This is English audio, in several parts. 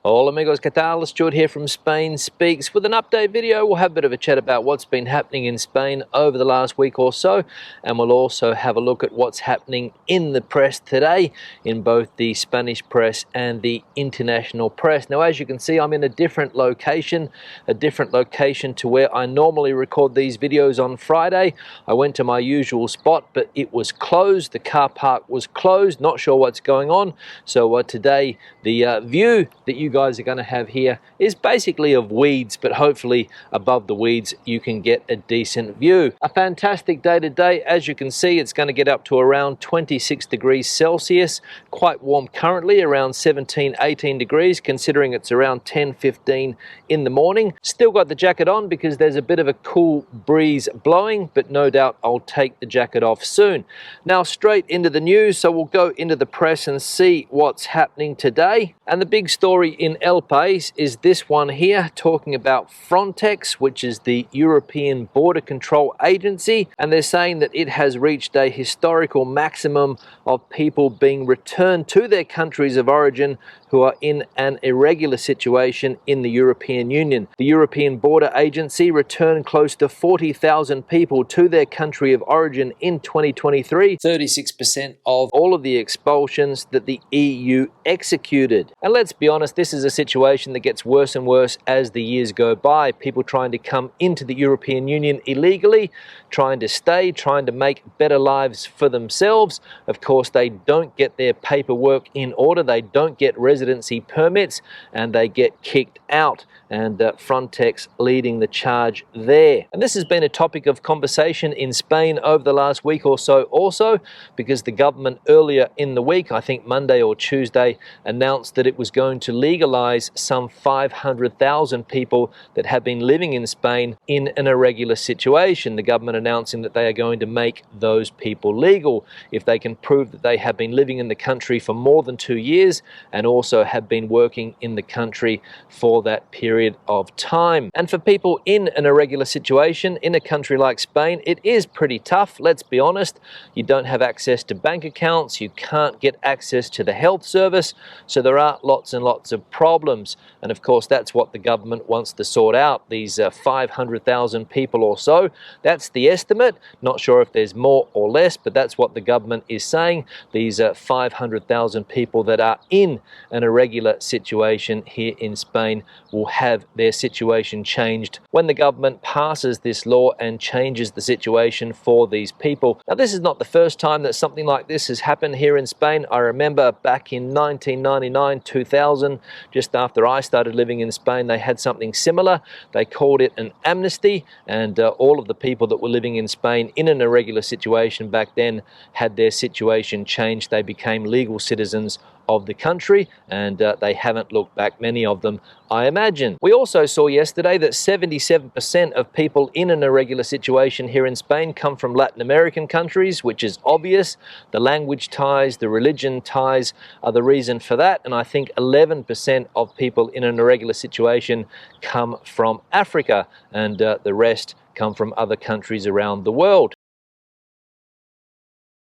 Hola amigos, ¿qué tal? Stuart here from Spain Speaks with an update video. We'll have a bit of a chat about what's been happening in Spain over the last week or so, and we'll also have a look at what's happening in the press today, in both the Spanish press and the international press. Now, as you can see, I'm in a different location to where I normally record these videos on Friday. I went to my usual spot, but it was closed. The car park was closed. Not sure what's going on. So today, the view that you guys are going to have here is basically of weeds, but hopefully above the weeds you can get a decent view. A fantastic day today. As you can see, it's going to get up to around 26 degrees Celsius, quite warm currently, around 17-18 degrees, considering it's around 10-15 in the morning. Still got the jacket on because there's a bit of a cool breeze blowing, but no doubt I'll take the jacket off soon. Now straight into the news, so we'll go into the press and see what's happening today. And the big story in El País is this one here, talking about Frontex, which is the European Border Control Agency, and they're saying that it has reached a historical maximum of people being returned to their countries of origin who are in an irregular situation in the European Union. The European Border Agency returned close to 40,000 people to their country of origin in 2023, 36% of all of the expulsions that the EU executed. And let's be honest, this is a situation that gets worse and worse as the years go by. People trying to come into the European Union illegally, trying to stay, trying to make better lives for themselves. Of course, they don't get their paperwork in order, they don't get residency permits, and they get kicked out, and Frontex leading the charge there. And this has been a topic of conversation in Spain over the last week or so also, because the government earlier in the week, I think Monday or Tuesday, announced that it was going to legalize some 500,000 people that have been living in Spain in an irregular situation. The government announcing that they are going to make those people legal if they can prove that they have been living in the country for more than 2 years and also have been working in the country for that period of time. And for people in an irregular situation in a country like Spain, it is pretty tough, let's be honest. You don't have access to bank accounts, you can't get access to the health service, so there are lots and lots of problems. And of course, that's what the government wants to sort out, these 500,000 people or so. That's the estimate. Not sure if there's more or less, but that's what the government is saying. These 500,000 people that are in an irregular situation here in Spain will have their situation changed when the government passes this law and changes the situation for these people. Now, this is not the first time that something like this has happened here in Spain. I remember back in 1999, 2000, just after I started living in Spain, they had something similar. They called it an amnesty, and all of the people that were living in Spain in an irregular situation back then had their situation changed. They became legal citizens of the country, and they haven't looked back, many of them, I imagine. We also saw yesterday that 77% of people in an irregular situation here in Spain come from Latin American countries, which is obvious. The language ties, the religion ties are the reason for that, and I think 11% of people in an irregular situation come from Africa, and the rest come from other countries around the world.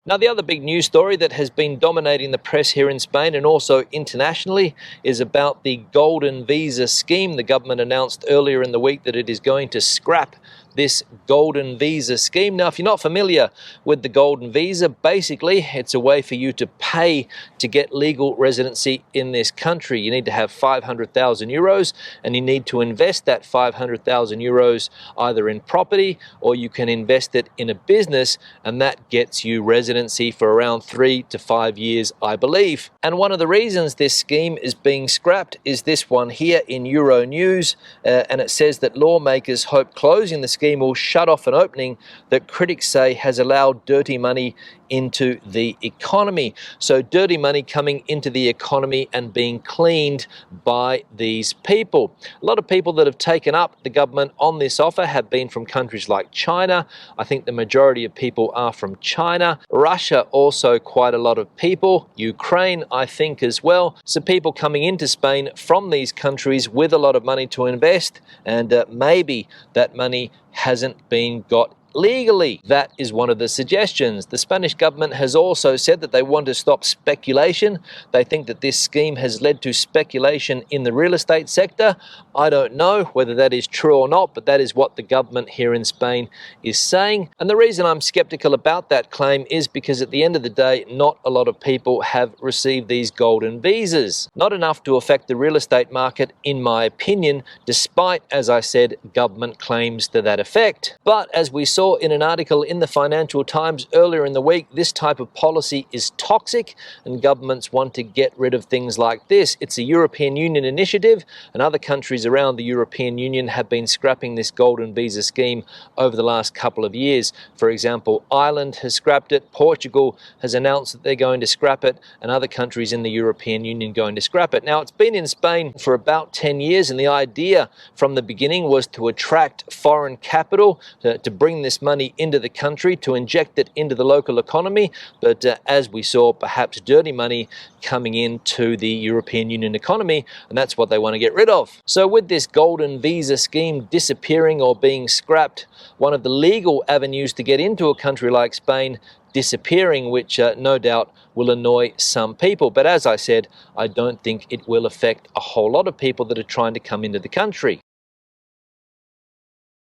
Now, the other big news story that has been dominating the press here in Spain and also internationally is about the Golden Visa scheme. The government announced earlier in the week that it is going to scrap this Golden Visa scheme. Now, if you're not familiar with the Golden Visa, basically it's a way for you to pay to get legal residency in this country. You need to have 500,000 euros and you need to invest that 500,000 euros either in property or you can invest it in a business, and that gets you residency for around 3 to 5 years, I believe. And one of the reasons this scheme is being scrapped is this one here in Euronews, and it says that lawmakers hope closing the scheme will shut off an opening that critics say has allowed dirty money into the economy. So dirty money coming into the economy and being cleaned by these people. A lot of people that have taken up the government on this offer have been from countries like China. I think the majority of people are from China. Russia also quite a lot of people. Ukraine, I think, as well. So people coming into Spain from these countries with a lot of money to invest, and maybe that money hasn't been got legally. That is one of the suggestions. The Spanish government has also said that they want to stop speculation. They think that this scheme has led to speculation in the real estate sector. I don't know whether that is true or not, but that is what the government here in Spain is saying. And the reason I'm skeptical about that claim is because at the end of the day, not a lot of people have received these golden visas. Not enough to affect the real estate market, in my opinion, despite, as I said, government claims to that effect. But as we saw in an article in the Financial Times earlier in the week, this type of policy is toxic and governments want to get rid of things like this. It's a European Union initiative, and other countries around the European Union have been scrapping this golden visa scheme over the last couple of years. For example, Ireland has scrapped it, Portugal has announced that they're going to scrap it, and other countries in the European Union going to scrap it. Now, it's been in Spain for about 10 years, and the idea from the beginning was to attract foreign capital, to bring this money into the country, to inject it into the local economy. But as we saw, perhaps dirty money coming into the European Union economy, and that's what they want to get rid of. So with this golden visa scheme disappearing or being scrapped, one of the legal avenues to get into a country like Spain disappearing, which no doubt will annoy some people. But as I said, I don't think it will affect a whole lot of people that are trying to come into the country.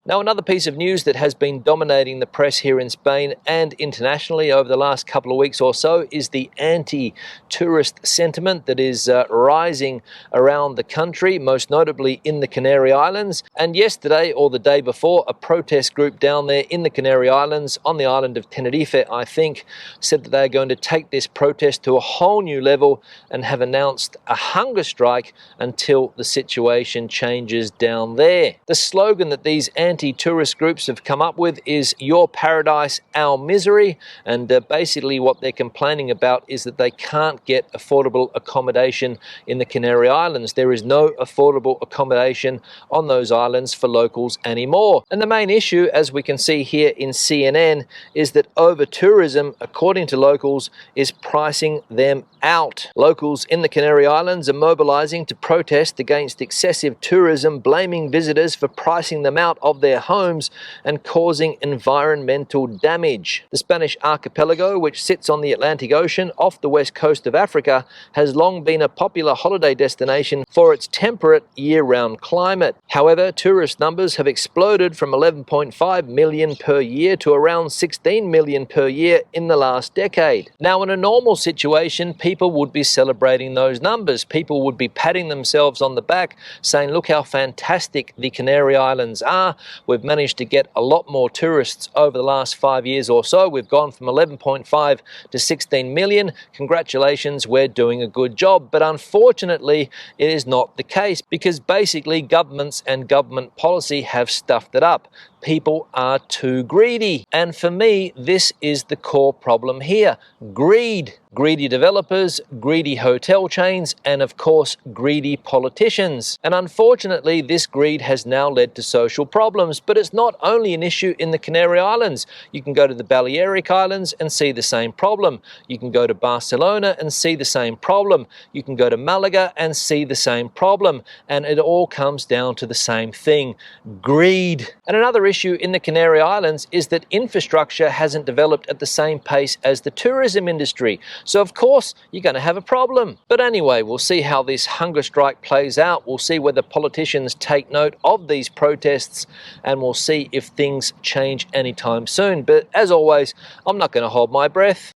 Now, another piece of news that has been dominating the press here in Spain and internationally over the last couple of weeks or so is the anti-tourist sentiment that is rising around the country, most notably in the Canary Islands. And yesterday, or the day before, a protest group down there in the Canary Islands, on the island of Tenerife, I think, said that they're going to take this protest to a whole new level and have announced a hunger strike until the situation changes down there. The slogan that these anti-tourist groups have come up with is "Your paradise, our misery," and basically what they're complaining about is that they can't get affordable accommodation in the Canary Islands. There is no affordable accommodation on those islands for locals anymore. And the main issue, as we can see here in CNN, is that over-tourism, according to locals, is pricing them out. Locals in the Canary Islands are mobilizing to protest against excessive tourism, blaming visitors for pricing them out of their homes and causing environmental damage. The Spanish archipelago, which sits on the Atlantic Ocean off the west coast of Africa, has long been a popular holiday destination for its temperate year-round climate. However, tourist numbers have exploded from 11.5 million per year to around 16 million per year in the last decade. Now, in a normal situation, people would be celebrating those numbers. People would be patting themselves on the back, saying, look how fantastic the Canary Islands are. We've managed to get a lot more tourists over the last 5 years or so. We've gone from 11.5 to 16 million. Congratulations, we're doing a good job. But unfortunately, it is not the case, because basically governments and government policy have stuffed it up. People are too greedy. And for me, this is the core problem here. Greed. Greedy developers, greedy hotel chains, and of course, greedy politicians. And unfortunately, this greed has now led to social problems. But it's not only an issue in the Canary Islands. You can go to the Balearic Islands and see the same problem. You can go to Barcelona and see the same problem. You can go to Malaga and see the same problem. And it all comes down to the same thing: greed. And another issue in the Canary Islands is that infrastructure hasn't developed at the same pace as the tourism industry. So of course, you're going to have a problem. But anyway, we'll see how this hunger strike plays out. We'll see whether politicians take note of these protests, and we'll see if things change anytime soon. But as always, I'm not going to hold my breath.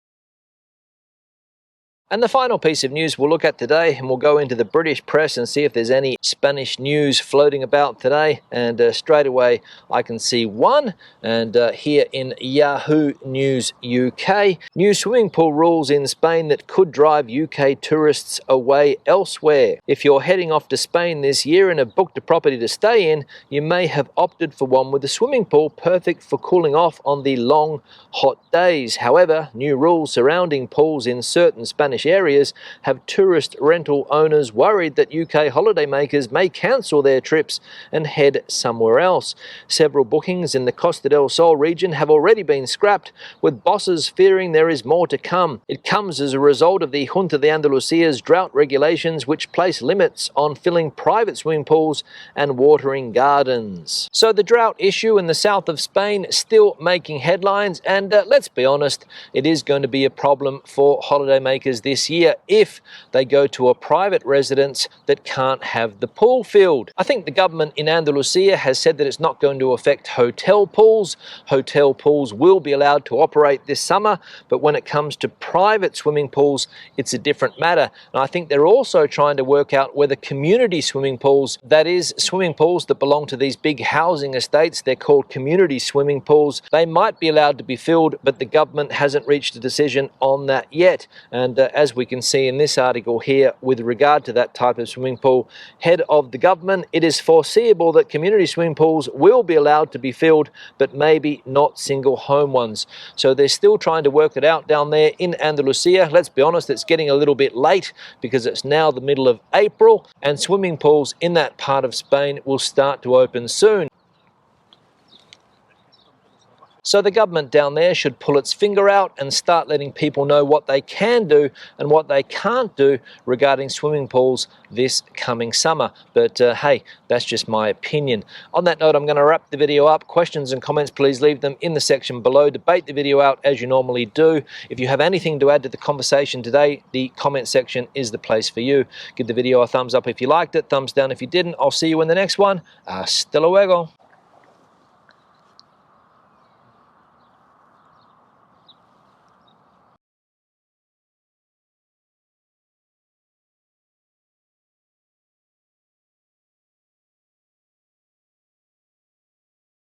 And the final piece of news we'll look at today, and we'll go into the British press and see if there's any Spanish news floating about today. And straight away, I can see one. And here in Yahoo News UK, new swimming pool rules in Spain that could drive UK tourists away elsewhere. If you're heading off to Spain this year and have booked a property to stay in, you may have opted for one with a swimming pool perfect for cooling off on the long, hot days. However, new rules surrounding pools in certain Spanish Spanish areas have tourist rental owners worried that UK holidaymakers may cancel their trips and head somewhere else. Several bookings in the Costa del Sol region have already been scrapped, with bosses fearing there is more to come. It comes as a result of the Junta de Andalucia's drought regulations, which place limits on filling private swimming pools and watering gardens. So the drought issue in the south of Spain still making headlines, and let's be honest, it is going to be a problem for holidaymakers this year if they go to a private residence that can't have the pool filled. I think the government in Andalusia has said that it's not going to affect hotel pools. Hotel pools will be allowed to operate this summer, but when it comes to private swimming pools, it's a different matter. And I think they're also trying to work out whether community swimming pools, that is, swimming pools that belong to these big housing estates, they're called community swimming pools, they might be allowed to be filled, but the government hasn't reached a decision on that yet. And as we can see in this article here, with regard to that type of swimming pool, head of the government, it is foreseeable that community swimming pools will be allowed to be filled, but maybe not single home ones. So they're still trying to work it out down there in Andalusia. Let's be honest, it's getting a little bit late because it's now the middle of April and swimming pools in that part of Spain will start to open soon. So the government down there should pull its finger out and start letting people know what they can do and what they can't do regarding swimming pools this coming summer. But hey, that's just my opinion. On that note, I'm going to wrap the video up. Questions and comments, please leave them in the section below. Debate the video out as you normally do. If you have anything to add to the conversation today, the comment section is the place for you. Give the video a thumbs up if you liked it, thumbs down if you didn't. I'll see you in the next one. Hasta luego.